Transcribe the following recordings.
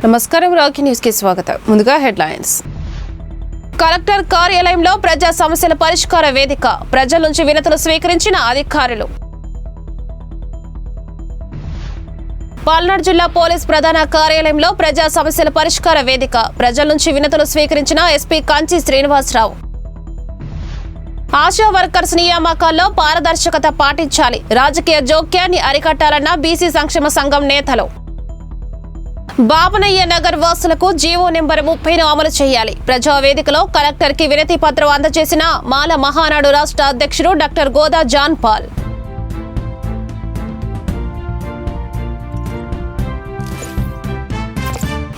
నమస్కారం Rocky news కి స్వాగతం. ముందుగా హెడ్లైన్స్. కలెక్టర్ కార్యాలయంలో ప్రజా సమస్యల పరిష్కార వేదిక, ప్రజల నుంచి వినతులు స్వీకరించిన అధికారులు. పల్నాడు జిల్లా పోలీస్ ప్రధాన కార్యాలయంలో ప్రజా సమస్యల పరిష్కార వేదిక, ప్రజల నుంచి వినతులు స్వీకరించిన ఎస్పీ కంచి శ్రీనివాసరావు. ఆశా వర్కర్స్ నియామకాల్లో పారదర్శకత పాటించాలి, రాజకీయ జోక్యాన్ని అరికట్టాలన్న బీసీ సంక్షేమ సంఘం నేతలు. బాబనయ్య నగర్ వాసులకు జీవో నెంబర్ 30ను అమలు చేయాలి, ప్రజావేదికలో కలెక్టర్ కి వినతి పత్రం అందజేసిన మాల మహానాడు రాష్ట్ర అధ్యక్షుడు డాక్టర్ గోదా జాన్ పాల్.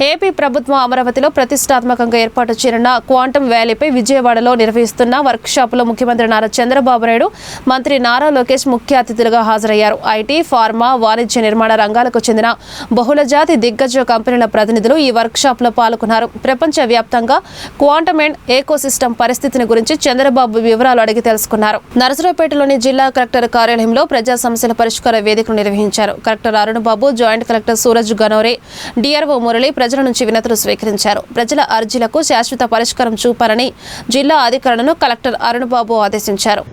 ఏపీ ప్రభుత్వం అమరావతిలో ప్రతిష్టాత్మకంగా ఏర్పాటు చేయనున్న క్వాంటమ్ వ్యాలీపై విజయవాడలో నిర్వహిస్తున్న వర్క్షాపులో ముఖ్యమంత్రి నారా చంద్రబాబు నాయుడు, మంత్రి నారా లోకేష్ ముఖ్య అతిథులుగా హాజరయ్యారు. ఐటీ, ఫార్మా, వాణిజ్య నిర్మాణ రంగాలకు చెందిన బహుళజాతి దిగ్గజ కంపెనీల ప్రతినిధులు ఈ వర్క్షాప్లో పాల్గొన్నారు. ప్రపంచ వ్యాప్తంగా క్వాంటమ్ అండ్ ఏకోసిస్టమ్ పరిస్థితిని గురించి చంద్రబాబు వివరాలు అడిగి తెలుసుకున్నారు. నరసరావుపేటలోని జిల్లా కలెక్టర్ కార్యాలయంలో ప్రజా సమస్యల పరిష్కార వేదికను నిర్వహించారు. Collector Arun Babu, joint collector Suraj Ganore, DRO Murali ప్రజల నుంచి వినతులు స్వీకరించారు. ప్రజల అర్జీలకు శాశ్వత పరిష్కారం చూపాలని జిల్లా అధికారులను కలెక్టర్ అరుణ్ బాబు ఆదేశించారు.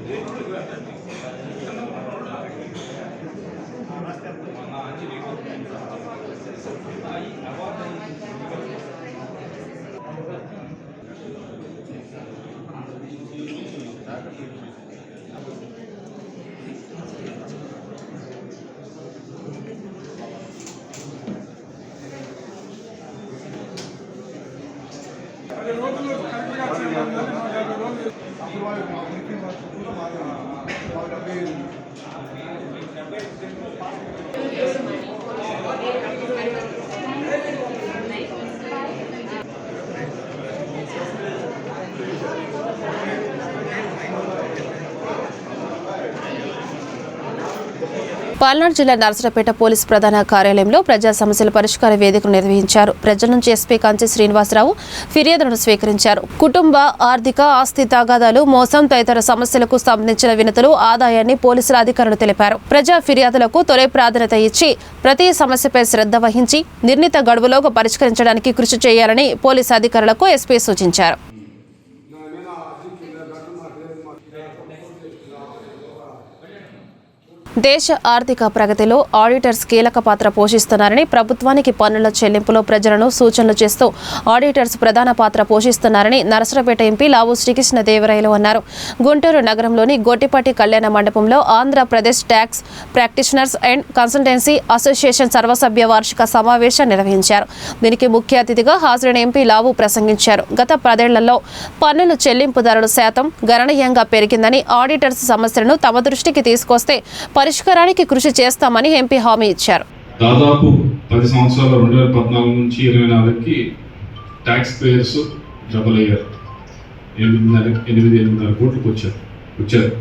పల్నాడు జిల్లా నరసరావుపేట పోలీస్ ప్రధాన కార్యాలయంలో ప్రజా సమస్యల పరిష్కార వేదికను నిర్వహించారు. ప్రజల నుంచి ఎస్పీ కంచి శ్రీనివాసరావు ఫిర్యాదులను స్వీకరించారు. కుటుంబ, ఆర్థిక, ఆస్తి తగాదాలు, మోసం తదితర సమస్యలకు సంబంధించిన వినతులు, ఆదాయాన్ని పోలీసుల అధికారులు తెలిపారు. ప్రజా ఫిర్యాదులకు తొలి ప్రాధాన్యత ఇచ్చి ప్రతి సమస్యపై శ్రద్ధ వహించి నిర్ణీత గడువులోగా పరిష్కరించడానికి కృషి చేయాలని పోలీసు అధికారులకు ఎస్పీ సూచించారు. దేశ ఆర్థిక ప్రగతిలో ఆడిటర్స్ కీలక పాత్ర పోషిస్తున్నారని, ప్రభుత్వానికి పన్నుల చెల్లింపులో ప్రజలను సూచనలు చేస్తూ ఆడిటర్స్ ప్రధాన పాత్ర పోషిస్తున్నారని నరసరావుపేట ఎంపీ లావు శ్రీకృష్ణదేవరాయలు అన్నారు. గుంటూరు నగరంలోని గొట్టిపాటి కళ్యాణ మండపంలో Andhra Pradesh tax practitioners and consultancy association సర్వసభ్య వార్షిక సమావేశం నిర్వహించారు. దీనికి ముఖ్య అతిథిగా హాజరైన ఎంపీ లావు ప్రసంగించారు. గత 10 ఏళ్లలో పన్నుల చెల్లింపుదారుల శాతం గణనీయంగా పెరిగిందని, ఆడిటర్స్ సమస్యలను తమ దృష్టికి తీసుకొస్తే పరిష్కారానికి కృషి చేస్తామని ఎంపీ హామీ ఇచ్చారు. దాదాపు 10 సంవత్సరాల 2014 నుంచి 24కి ట్యాక్స్ పేయర్స్ డబుల్ అయ్యారు. 8.5 కోట్లకు వచ్చారు.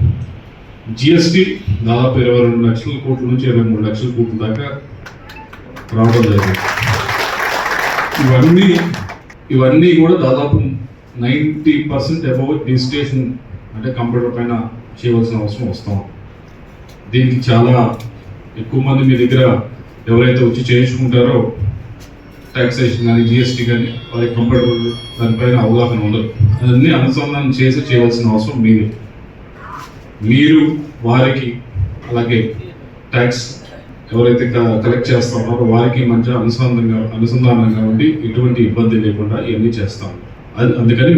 జిఎస్టీ దాదాపు 22 లక్షల కోట్ల నుంచి 23 లక్షల కోట్ల దాకా రావడం జరిగింది. ఇవన్నీ కూడా దాదాపు 90% అబౌవ్ డిజిటేషన్, అంటే కంప్యూటర్ పైన చేయవలసిన అవసరం వస్తాం. దీనికి చాలా ఎక్కువ మంది మీ దగ్గర ఎవరైతే వచ్చి చేయించుకుంటారో ట్యాక్సేషన్ కానీ జిఎస్టీ కానీ వారికి కంప్యూటర్ దానిపైన అవగాహన ఉండదు. అదన్నీ అనుసంధానం చేయవలసిన అవసరం మీరు వారికి, అలాగే ట్యాక్స్ ఎవరైతే కలెక్ట్ చేస్తా ఉన్నారో వారికి మధ్య అనుసంధానంగా ఉండి ఎటువంటి ఇబ్బంది లేకుండా ఇవన్నీ చేస్తాం. అందుకని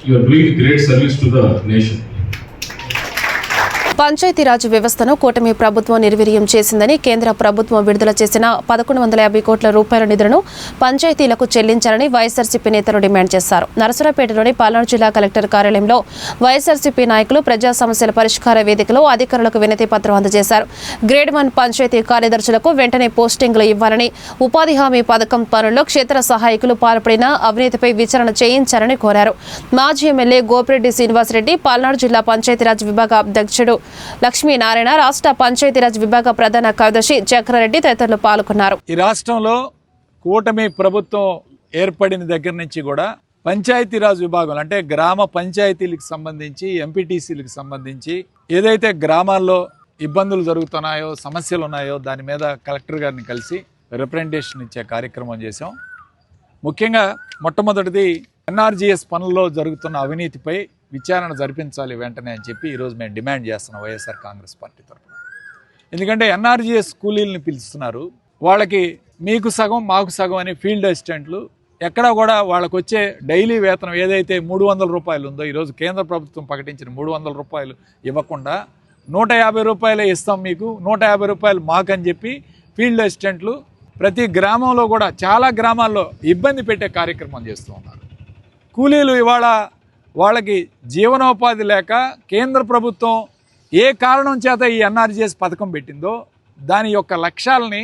you are doing great service to the nation. Panchayati Raj వ్యవస్థను కూటమి ప్రభుత్వం నిర్వీర్యం చేసిందని, కేంద్ర ప్రభుత్వం విడుదల చేసిన 1150 కోట్ల రూపాయల నిధులను పంచాయతీలకు చెల్లించాలని వైఎస్ఆర్సీపీ నేతలు డిమాండ్ చేశారు. నరసరావుపేటలోని పల్నాడు జిల్లా కలెక్టర్ కార్యాలయంలో వైఎస్ఆర్సీపీ నాయకులు ప్రజా సమస్యల పరిష్కార వేదికలో అధికారులకు వినతి పత్రం అందజేశారు. గ్రేడ్ 1 పంచాయతీ కార్యదర్శులకు వెంటనే పోస్టింగ్లు ఇవ్వాలని, ఉపాధి హామీ పథకం పనుల్లో క్షేత్ర సహాయకులు పాల్పడిన అవినీతిపై విచారణ చేయించాలని కోరారు. మాజీ ఎమ్మెల్యే గోపిరెడ్డి శ్రీనివాసరెడ్డి, పల్నాడు జిల్లా పంచాయతీరాజ్ విభాగ అధ్యక్షుడు లక్ష్మీనారాయణ, రాష్ట్ర పంచాయతీరాజ్ విభాగ ప్రధాన కార్యదర్శి చక్రారెడ్డి తదితరులు పాల్గొన్నారు. ఈ రాష్ట్రంలో కూటమి ప్రభుత్వం ఏర్పడిన దగ్గర నుంచి కూడా పంచాయతీరాజ్ విభాగం అంటే గ్రామ పంచాయతీలకు సంబంధించి, ఎంపీటీసీలకు సంబంధించి ఏదైతే గ్రామాల్లో ఇబ్బందులు జరుగుతున్నాయో, సమస్యలు ఉన్నాయో దాని మీద కలెక్టర్ గారిని కలిసి రిప్రజెంటేషన్ ఇచ్చే కార్యక్రమం చేశాం. ముఖ్యంగా మొట్టమొదటిది ఎన్ఆర్జీఎస్ పనుల్లో జరుగుతున్న అవినీతిపై విచారణ జరిపించాలి వెంటనే అని చెప్పి ఈరోజు మేము డిమాండ్ చేస్తున్నాం వైఎస్ఆర్ కాంగ్రెస్ పార్టీ తరఫున. ఎందుకంటే ఎన్ఆర్జీఎస్ కూలీలను పిలుస్తున్నారు, వాళ్ళకి మీకు సగం మాకు సగం అని ఫీల్డ్ అసిస్టెంట్లు ఎక్కడా కూడా వాళ్ళకు వచ్చే డైలీ వేతనం ఏదైతే 300 రూపాయలు ఉందో ఈరోజు కేంద్ర ప్రభుత్వం ప్రకటించిన 300 రూపాయలు ఇవ్వకుండా 150 రూపాయలే ఇస్తాం మీకు, 150 రూపాయలు మాకని చెప్పి ఫీల్డ్ అసిస్టెంట్లు ప్రతి గ్రామంలో కూడా చాలా గ్రామాల్లో ఇబ్బంది పెట్టే కార్యక్రమం చేస్తూ ఉన్నారు. కూలీలు ఇవాళ వాళ్ళకి జీవనోపాధి లేక కేంద్ర ప్రభుత్వం ఏ కారణం చేత ఈ ఎన్ఆర్జీఎస్ పథకం పెట్టిందో దాని యొక్క లక్ష్యాలని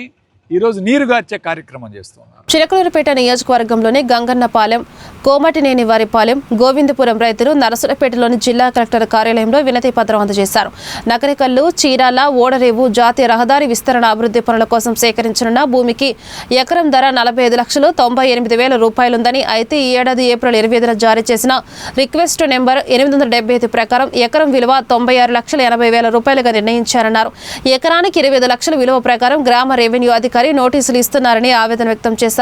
ఈరోజు నీరుగార్చే కార్యక్రమం చేస్తున్నారు. చిలకలూరుపేట నియోజకవర్గంలోని గంగన్నపాలెం, కోమటినేని వారిపాలెం, గోవిందపురం రైతులు నరసరావుపేటలోని జిల్లా కలెక్టర్ కార్యాలయంలో వినతి పత్రం అందజేశారు. నకరికల్లు, చీరాల, ఓడరేవు జాతీయ రహదారి విస్తరణ అభివృద్ధి పనుల కోసం సేకరించనున్న భూమికి ఎకరం ధర 45,98,000 రూపాయలుందని, అయితే ఈ ఏడాది ఏప్రిల్ 25న జారీ చేసిన రిక్వెస్ట్ నెంబర్ 875 ప్రకారం ఎకరం విలువ 96,80,000 రూపాయలుగా నిర్ణయించారన్నారు. ఎకరానికి 25 లక్షల విలువ ప్రకారం గ్రామ రెవెన్యూ అధికారి నోటీసులు ఇస్తున్నారని ఆవేదన వ్యక్తం చేశారు.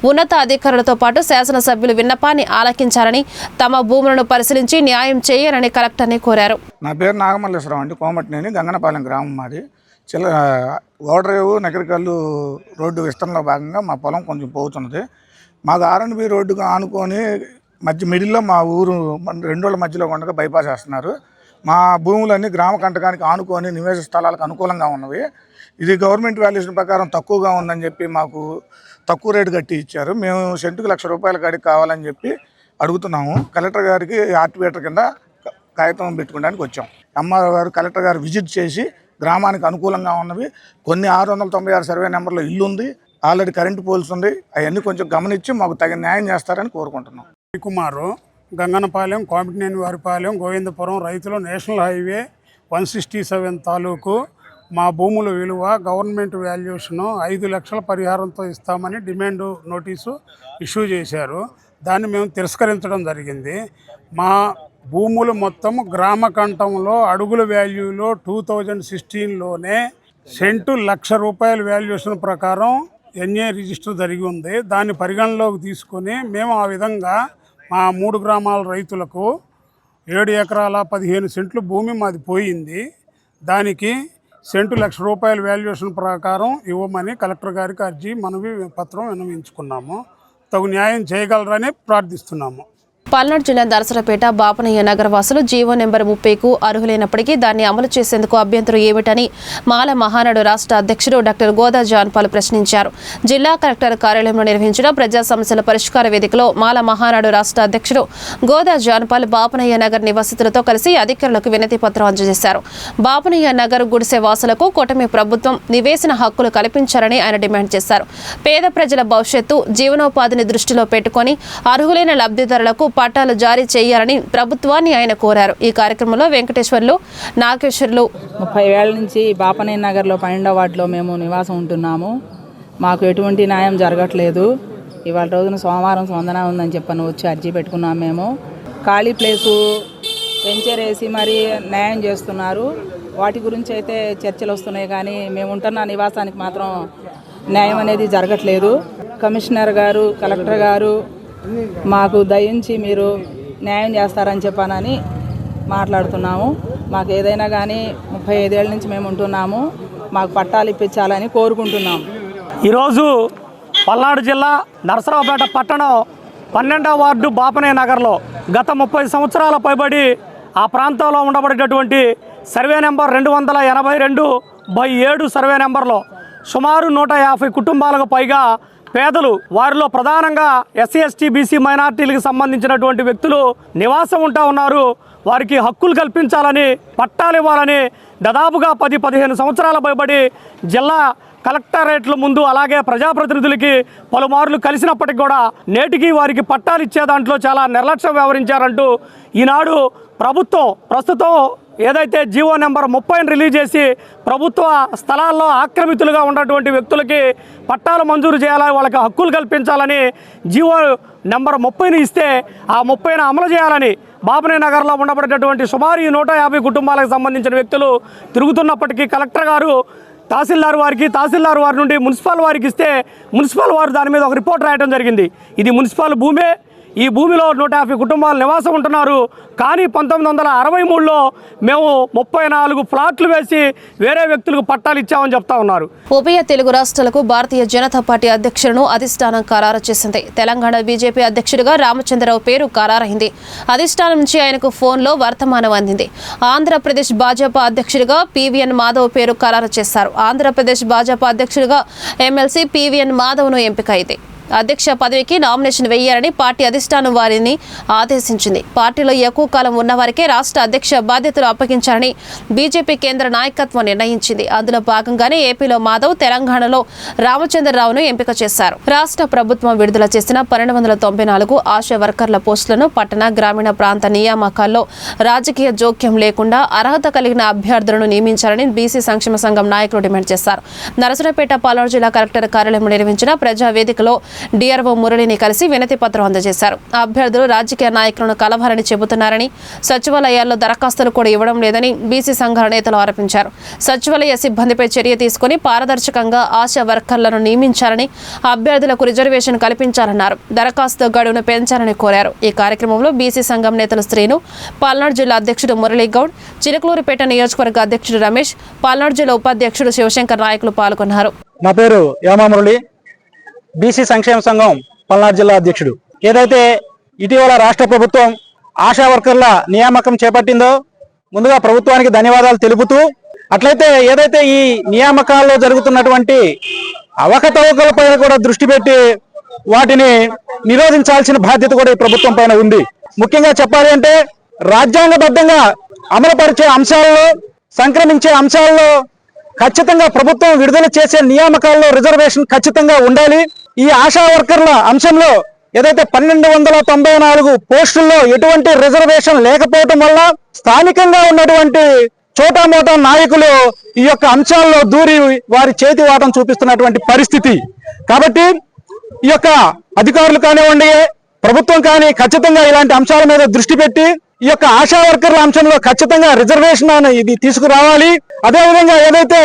ఉన్నత అధికారులతో పాటు శాసనసభ్యులు విన్నపాన్ని ఆలకించాలని, తమ భూములను పరిశీలించి న్యాయం చేయాలని కలెక్టర్ని కోరారు. నా పేరు నాగమల్లేశ్వరరావు అండి, కోమటినేని గంగనపాలెం గ్రామం మాది. ఓడరేవు నగరికల్లు రోడ్డు విస్తరణలో భాగంగా మా పొలం కొంచెం పోతున్నది. మాకు R&B రోడ్డుగా ఆనుకొని మిడిల్లో మా ఊరు 2 రోజుల మధ్యలో ఉండగా బైపాస్ వేస్తున్నారు. మా భూములన్నీ గ్రామ కంటకానికి ఆనుకొని నివేశ స్థలాలకు అనుకూలంగా ఉన్నవి. ఇది గవర్నమెంట్ వాల్యుయేషన్ ప్రకారం తక్కువగా ఉందని చెప్పి మాకు తక్కువ రేటు కట్టి ఇచ్చారు. మేము సెంటుకు 1,00,000 రూపాయల కాడికి కావాలని చెప్పి అడుగుతున్నాము. కలెక్టర్ గారికి యాక్టివేటర్ కింద కాగితం పెట్టుకోవడానికి వచ్చాం. ఎంఆర్ఓ గారు, కలెక్టర్ గారు విజిట్ చేసి గ్రామానికి అనుకూలంగా ఉన్నవి కొన్ని 696 సర్వే నెంబర్లో ఇల్లు ఉంది, ఆల్రెడీ కరెంటు పోల్స్ ఉంది, అవన్నీ కొంచెం గమనించి మాకు తగిన న్యాయం చేస్తారని కోరుకుంటున్నాం. కుమారు, గంగనపాలెం, కోమటినేని వారిపాలెం, గోవిందపురం రైతులు, నేషనల్ హైవే 167 తాలూకు మా భూముల విలువ గవర్నమెంట్ వాల్యుయేషను 5 లక్షల పరిహారంతో ఇస్తామని డిమాండ్ నోటీసు ఇష్యూ చేశారు. దాన్ని మేము తిరస్కరించడం జరిగింది. మా భూములు మొత్తం గ్రామ కంఠంలో అడుగుల వాల్యూలో 2016లోనే సెంటు 1,00,000 రూపాయల వాల్యుయేషన్ ప్రకారం ఎన్ఏ రిజిస్టర్ జరిగి ఉంది. దాన్ని పరిగణలోకి తీసుకొని మేము ఆ విధంగా మా 3 గ్రామాల రైతులకు 7 ఎకరాల 15 సెంట్లు భూమి మాది పోయింది. దానికి సెంటు 1,00,000 రూపాయల వాల్యుయేషన్ ప్రకారం ఇవ్వమని కలెక్టర్ గారికి అర్జీ మనవి పత్రం విన్నవించుకున్నాము. తగు న్యాయం చేయగలరని ప్రార్థిస్తున్నాము. పల్నాడు జిల్లా దరసరపేట బాపనయ్య నగర వాసులు జీవో నెంబర్ 30కు అర్హులైనప్పటికీ దాన్ని అమలు చేసేందుకు అభ్యంతరం ఏమిటని మాల మహానాడు రాష్ట్ర అధ్యక్షుడు డాక్టర్ గోదా జాన్పాల్ ప్రశ్నించారు. జిల్లా కలెక్టర్ కార్యాలయంలో నిర్వహించిన ప్రజా సమస్యల పరిష్కార వేదికలో మాల మహానాడు రాష్ట్ర అధ్యక్షుడు గోదా జాన్పాల్ బాపనయ్య నగర్ నివాసితులతో కలిసి అధికారులకు వినతి పత్రం అందజేశారు. బాపనయ్య నగర్ గుడిసె వాసులకు కూటమి ప్రభుత్వం నివేశన హక్కులు కల్పించాలని ఆయన డిమాండ్ చేశారు. పేద ప్రజల భవిష్యత్తు, జీవనోపాధిని దృష్టిలో పెట్టుకుని అర్హులైన లబ్ధిదారులకు పట్టాలు జారీ చేయాలని ప్రభుత్వాన్ని ఆయన కోరారు. ఈ కార్యక్రమంలో వెంకటేశ్వర్లు, నాగేశ్వర్లు. 30 ఏళ్ల నుంచి బాపనయ్య నగర్లో 12వ వార్డులో మేము నివాసం ఉంటున్నాము. మాకు ఎటువంటి న్యాయం జరగట్లేదు. ఇవాళ రోజున సోమవారం స్పందన ఉందని చెప్పని వచ్చి అర్జీ పెట్టుకున్నాము. మేము ఖాళీ ప్లేసు పెంచరేసి మరీ న్యాయం చేస్తున్నారు. వాటి గురించి అయితే చర్చలు వస్తున్నాయి, కానీ మేము ఉంటున్న నివాసానికి మాత్రం న్యాయం అనేది జరగట్లేదు. కమిషనర్ గారు, కలెక్టర్ గారు మాకు దయించి మీరు న్యాయం చేస్తారని చెప్పానని మాట్లాడుతున్నాము. మాకు ఏదైనా కానీ 35 ఏళ్ళ నుంచి మేము ఉంటున్నాము. మాకు పట్టాలు ఇప్పించాలని కోరుకుంటున్నాము. ఈరోజు పల్నాడు జిల్లా నరసరావుపేట పట్టణం 12వ వార్డు బాపనయ్య నగర్లో గత 30 సంవత్సరాల పైబడి ఆ ప్రాంతంలో ఉండబడేటటువంటి సర్వే నెంబర్ 282/7 సర్వే నెంబర్లో సుమారు 150 కుటుంబాలకు పైగా పేదలు, వారిలో ప్రధానంగా ఎస్సీ, ఎస్టీ, బీసీ మైనార్టీలకు సంబంధించినటువంటి వ్యక్తులు నివాసం ఉంటా ఉన్నారు. వారికి హక్కులు కల్పించాలని, పట్టాలు ఇవ్వాలని దాదాపుగా 10-15 సంవత్సరాల పైబడి జిల్లా కలెక్టరేట్ల ముందు అలాగే ప్రజాప్రతినిధులకి పలుమార్లు కలిసినప్పటికీ కూడా నేటికి వారికి పట్టాలు ఇచ్చే దాంట్లో చాలా నిర్లక్ష్యం వ్యవహరించారంటూ ఈనాడు ప్రభుత్వం ప్రస్తుతం ఏదైతే జీవో నెంబర్ 30ని రిలీజ్ చేసి ప్రభుత్వ స్థలాల్లో ఆక్రమితులుగా ఉన్నటువంటి వ్యక్తులకి పట్టాలు మంజూరు చేయాలని, వాళ్ళకి హక్కులు కల్పించాలని జీవో నెంబర్ 30ని ఇస్తే ఆ 30ని అమలు చేయాలని బాపనయ్య నగర్లో ఉండబడేటటువంటి సుమారు 150 కుటుంబాలకు సంబంధించిన వ్యక్తులు తిరుగుతున్నప్పటికీ కలెక్టర్ గారు తహసీల్దార్ వారి నుండి మున్సిపల్ వారికి ఇస్తే మున్సిపల్ వారు దాని మీద ఒక రిపోర్ట్ రాయడం జరిగింది. ఇది మున్సిపల్ భూమే, ఈ భూమిలో 150 కుటుంబాలు నివాసం ఉంటున్నారు. కానీ 1963లో మేము 34 ప్లాట్లు వేసి వేరే వ్యక్తులకు పట్టాలు ఇచ్చామని చెప్తా ఉన్నారు. ఉభయ తెలుగు రాష్ట్రాలకు భారతీయ జనతా పార్టీ అధ్యక్షులను అధిష్టానం ఖరారు చేసింది. తెలంగాణ బీజేపీ అధ్యక్షుడిగా రామచంద్రరావు పేరు ఖరారైంది. అధిష్టానం నుంచి ఆయనకు ఫోన్లో వర్తమానం అందింది. ఆంధ్రప్రదేశ్ భాజపా అధ్యక్షుడిగా పివిఎన్ మాధవ్ పేరు ఖరారు చేశారు. ఆంధ్రప్రదేశ్ భాజపా అధ్యక్షుడిగా ఎమ్మెల్సీ పివిఎన్ మాధవ్ను ఎంపికైంది. అధ్యక్ష పదవికి నామినేషన్ వేయాలని పార్టీ అధిష్టానం వారిని ఆదేశించింది. పార్టీలో ఎక్కువ కాలం ఉన్నవారికే రాష్ట్ర అధ్యక్ష బాధ్యతలు అప్పగించాలని బీజేపీ కేంద్ర నాయకత్వం నిర్ణయించింది. అందులో భాగంగానే ఏపీలో మాధవ్, తెలంగాణలో రామచంద్రరావును ఎంపిక చేశారు. రాష్ట్ర ప్రభుత్వం విడుదల చేసిన 1294 ఆశా వర్కర్ల పోస్టులను పట్టణ, గ్రామీణ ప్రాంత నియామకాల్లో రాజకీయ జోక్యం లేకుండా అర్హత కలిగిన అభ్యర్థులను నియమించాలని బీసీ సంక్షేమ సంఘం నాయకులు డిమాండ్ చేశారు. నరసరావుపేట పాలన జిల్లా కలెక్టర్ కార్యాలయంలో నిర్వహించిన ప్రజావేదికలో డిఆర్ఓ మురళిని కలిసి వినతి పత్రం అందజేశారు. అభ్యర్థులు రాజకీయ నాయకులను కలవాలని చెబుతున్నారని, సచివాలయాల్లో దరఖాస్తులు కూడా ఇవ్వడం లేదని బీసీ సంఘాల నేతలు ఆరోపించారు. సచివాలయ సిబ్బందిపై చర్య తీసుకుని పారదర్శకంగా ఆశా వర్కర్లను నియమించాలని, అభ్యర్థులకు రిజర్వేషన్ కల్పించాలన్నారు. దరఖాస్తు గడువును పెంచాలని కోరారు. ఈ కార్యక్రమంలో బీసీ సంఘం నేతలు శ్రీను, పల్నాడు జిల్లా అధ్యక్షుడు మురళీగౌడ్, చిలకలూరుపేట నియోజకవర్గ అధ్యక్షుడు రమేష్, పల్నాడు జిల్లా ఉపాధ్యక్షుడు శివశంకర్ నాయకులు పాల్గొన్నారు. నా పేరు యామా మురళి, బీసీ సంక్షేమ సంఘం పల్నాడు జిల్లా అధ్యక్షుడు. ఏదైతే ఇటీవల రాష్ట్ర ప్రభుత్వం ఆశా వర్కర్ల నియామకం చేపట్టిందో ముందుగా ప్రభుత్వానికి ధన్యవాదాలు తెలుపుతూ, అట్లయితే ఏదైతే ఈ నియామకాల్లో జరుగుతున్నటువంటి అవకతవకలపై కూడా దృష్టి పెట్టి వాటిని నిరోధించాల్సిన బాధ్యత కూడా ఈ ప్రభుత్వం పైన ఉంది. ముఖ్యంగా చెప్పాలి అంటే రాజ్యాంగబద్ధంగా అమలుపరిచే అంశాల్లో, సంక్రమించే అంశాల్లో ఖచ్చితంగా ప్రభుత్వం విడుదల చేసే నియామకాల్లో రిజర్వేషన్ ఖచ్చితంగా ఉండాలి. ఈ ఆశా వర్కర్ల అంశంలో ఏదైతే 1294 పోస్టుల్లో ఎటువంటి రిజర్వేషన్ లేకపోవటం వల్ల స్థానికంగా ఉన్నటువంటి చోటామోటా నాయకులు ఈ యొక్క అంశాల్లో దూరి వారి చేతి వాటం చూపిస్తున్నటువంటి పరిస్థితి. కాబట్టి ఈ యొక్క అధికారులు కానివ్వండి, ప్రభుత్వం కానీ ఖచ్చితంగా ఇలాంటి అంశాల మీద దృష్టి పెట్టి ఈ యొక్క ఆశా వర్కర్ల అంశంలో ఖచ్చితంగా రిజర్వేషన్ ఇది తీసుకురావాలి. అదేవిధంగా ఏదైతే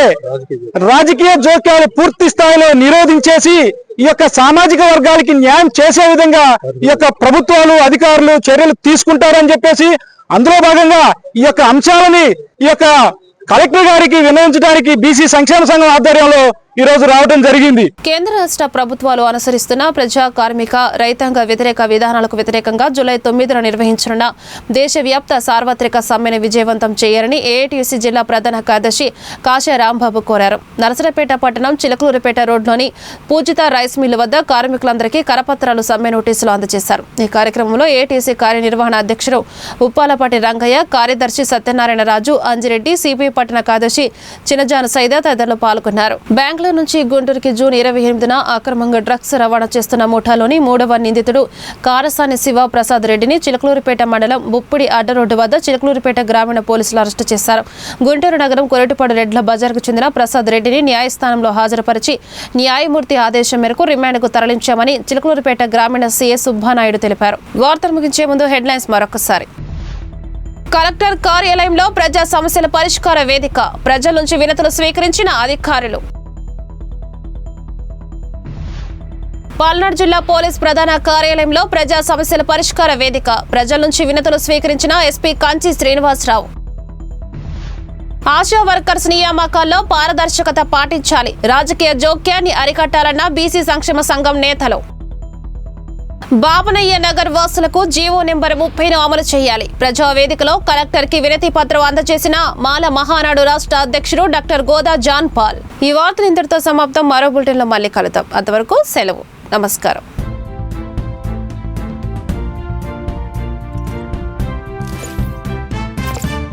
రాజకీయ జోక్యాలు పూర్తి స్థాయిలో నిరోధించేసి ఈ యొక్క సామాజిక వర్గాలకి న్యాయం చేసే విధంగా ఈ యొక్క ప్రభుత్వాలు, అధికారులు చర్యలు తీసుకుంటారని చెప్పేసి, అందులో భాగంగా ఈ యొక్క అంశాలని ఈ యొక్క కలెక్టర్ గారికి విన్నవించడానికి బీసీ సంక్షేమ సంఘం ఆధ్వర్యంలో ఈ రోజు రావడం జరిగింది. కేంద్ర రాష్ట్ర ప్రభుత్వాలు అనుసరిస్తున్న ప్రజా, కార్మిక, రైతాంగ వ్యతిరేక విధానాలకు వ్యతిరేకంగా జూలై 9న నిర్వహించనున్న దేశవ్యాప్త సార్వత్రిక సమ్మెను విజయవంతం చేయాలని ఏఐటీయూసీ జిల్లా ప్రధాన కార్యదర్శి కాశా రాంబాబు కోరారు. నరసరావుపేట పట్టణం చిలకలూరుపేట రోడ్లోని పూజిత రైస్ మిల్లు వద్ద కార్మికులందరికీ కరపత్రాలు, సమ్మె నోటీసులు అందజేశారు. ఈ కార్యక్రమంలో ఏఐటీయూసీ కార్యనిర్వహణ అధ్యక్షుడు ఉప్పాలపాటి రంగయ్య, కార్యదర్శి సత్యనారాయణ రాజు, అంజిరెడ్డి, సిపిఐ పట్టణ కార్యదర్శి చినజాన్ సైదా తదితరులు పాల్గొన్నారు. బెంగళూరు నుంచి గుంటూరుకి జూన్ 28న అక్రమంగా డ్రగ్స్ రవాణా చేస్తున్న ముఠాలోని 3వ నిందితుడు కారసాని శివ ప్రసాద్ రెడ్డిని చిలకలూరుపేట మండలం బుప్పిడి అడ్డరోడ్డు వద్ద చిలకలూరుపేట గ్రామీణ పోలీసులు అరెస్టు చేశారు. గుంటూరు నగరం కొరటిపాడు రెడ్ల బజార్కు చెందిన ప్రసాద్ రెడ్డిని న్యాయస్థానంలో హాజరుపరిచి న్యాయమూర్తి ఆదేశం మేరకు రిమాండ్కు తరలించామని చిలకలూరుపేట గ్రామీణ సీఏ సుబ్బానాయుడు తెలిపారు. వార్తలు ముగించే ముందు హెడ్లైన్స్ మరొకసారి. కలెక్టర్ కార్యాలయంలో ప్రజా సమస్యల పరిష్కార వేదిక, ప్రజల నుంచి వినతులు స్వీకరించిన అధికారులు. పల్నాడు జిల్లా పోలీస్ ప్రధాన కార్యాలయంలో ప్రజా సమస్యల పరిష్కార వేదిక, ప్రజల నుంచి వినతులు స్వీకరించిన ఎస్పీ కంచి శ్రీనివాసరావు. ఆశా వర్కర్స్ నియామకాల్లో పారదర్శకత పాటించాలి, రాజకీయ జోక్యాన్ని అరికట్టాలన్న బీసీ సంక్షేమ సంఘం నేతలు. బాపనయ్య నగర్ వాసులకు జీవో నెంబర్ 30ను అమలు చేయాలి, ప్రజావేదికలో కలెక్టర్ కి వినతి పత్రం అందజేసిన మాల మహానాడు రాష్ట్ర అధ్యక్షుడు డాక్టర్ గోదా జాన్ పాల్. ఈ వార్తలు ఇంతటితో సమాప్తం. మరో బులెటిన్లో మళ్ళీ కలుద్దాం. అంతవరకు సెలవు. నమస్కారం.